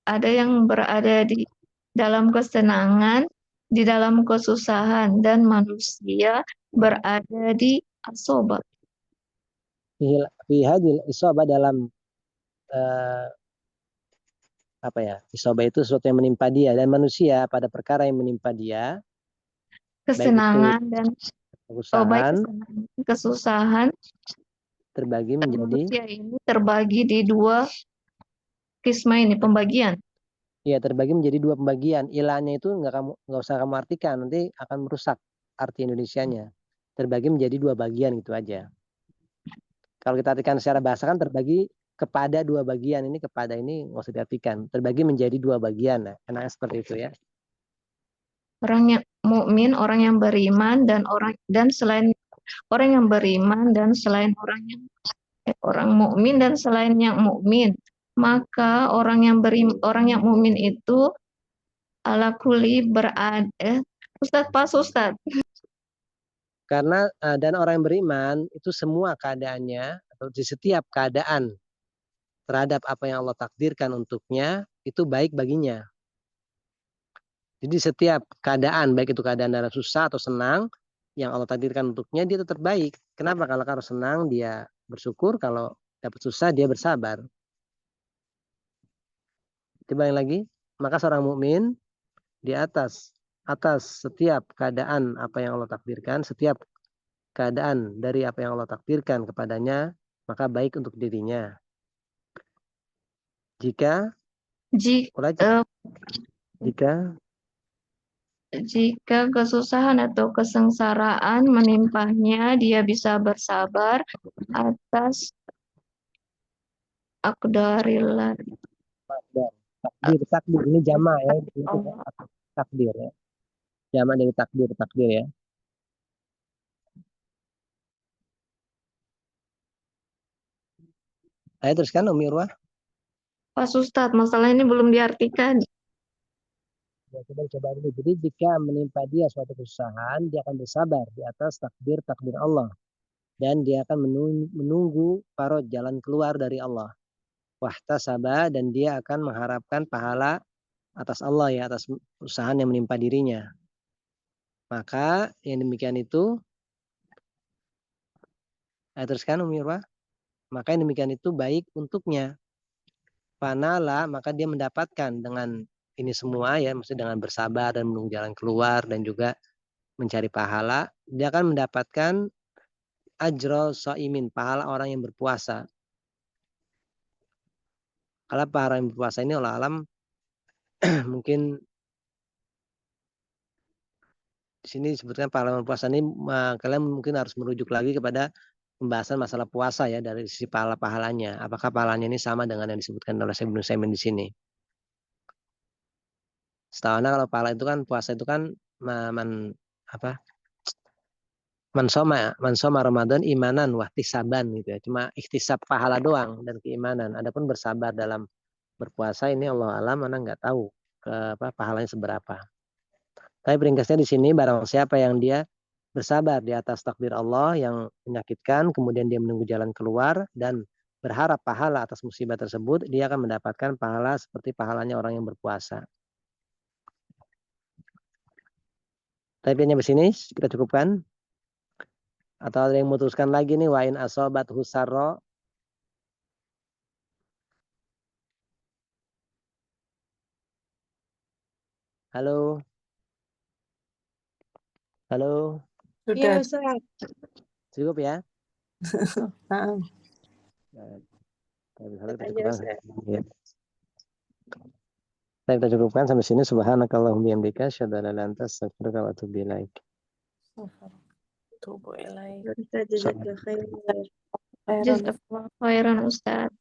Ada yang berada di dalam kesenangan, di dalam kesusahan, dan manusia berada di asoba. Fi hadil isoba, dalam isoba itu sesuatu yang menimpa dia, dan manusia pada perkara yang menimpa dia, kesenangan baik kesusahan terbagi menjadi manusia ini terbagi di dua kisma ini pembagian. ya terbagi menjadi dua pembagian. Ilahnya itu nggak usah kamu artikan, nanti akan merusak arti Indonesianya. Terbagi menjadi dua bagian gitu aja. Kalau kita artikan secara bahasa kan terbagi kepada dua bagian, ini kepada ini nggak usah diartikan. Terbagi menjadi dua bagian, nah, enaknya seperti itu ya. Orang yang mukmin, orang yang beriman dan selain orang yang beriman dan selain orang mukmin dan selain yang mukmin. Maka orang yang mukmin itu ala kulli berada. Ustaz. Karena dan orang yang beriman itu semua keadaannya atau di setiap keadaan terhadap apa yang Allah takdirkan untuknya itu baik baginya. Jadi setiap keadaan, baik itu keadaan dalam susah atau senang, yang Allah takdirkan untuknya dia tetap baik. Kenapa? Kalau senang dia bersyukur, kalau dapat susah dia bersabar. Coba yang lagi, maka seorang mukmin di atas setiap keadaan apa yang Allah takdirkan, setiap keadaan dari apa yang Allah takdirkan kepadanya, maka baik untuk dirinya. Jika kesusahan atau kesengsaraan menimpanya, dia bisa bersabar atas akdarillah. Takdir ini jama ya, takdir ya. Jama dari takdir ya. Ayo teruskan Umi Urwah. Pas Ustadz, masalah ini belum diartikan. Ya, coba dulu. Jadi jika menimpa dia suatu kesusahan, dia akan bersabar di atas takdir Allah. Dan dia akan menunggu faraj, jalan keluar dari Allah. Wahtasaba, dan dia akan mengharapkan pahala atas Allah ya, atas usaha yang menimpa dirinya. Maka yang demikian itu, teruskan Umi Urwah. Maka yang demikian itu baik untuknya. Fanala, maka dia mendapatkan dengan ini semua ya, maksudnya dengan bersabar dan menunggu jalan keluar dan juga mencari pahala, dia akan mendapatkan ajro so'imin, pahala orang yang berpuasa. Kalau pahala yang berpuasa ini Allah alam mungkin di sini disebutkan pahala yang berpuasa ini kalian mungkin harus merujuk lagi kepada pembahasan masalah puasa ya dari sisi pahalanya. Apakah pahalanya ini sama dengan yang disebutkan oleh Syekh Ibnu Utsaimin di sini? Setahunya kalau pahala itu kan puasa itu kan mansoma Ramadan imanan wahtisaban gitu ya. Cuma ikhtisab pahala doang dan keimanan. Adapun bersabar dalam berpuasa ini Allah alam mana nggak tahu pahalanya seberapa. Tapi ringkasnya di sini barang siapa yang dia bersabar di atas takdir Allah yang menyakitkan, kemudian dia menunggu jalan keluar dan berharap pahala atas musibah tersebut, dia akan mendapatkan pahala seperti pahalanya orang yang berpuasa. Tapi hanya di sini kita cukupkan. Atau ada yang memutuskan lagi nih, wa in asobat husarro. Halo. Sudah. Iya, Ustaz. Cukup ya? Kita cukupkan sampai sini. Subhanakallahumma bihamdika asyhadu an la ilaha illa anta astaghfiruka wa atubu ilaik. Ustaz, jazakallahu khairan. Khairan Ustaz.